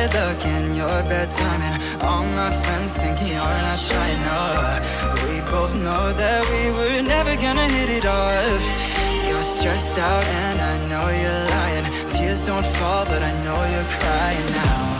bad luck and your bad timing. All my friends think you're not trying. We both know that we were never gonna hit it off. You're stressed out and I know you're lying. Tears don't fall, but I know you're crying now.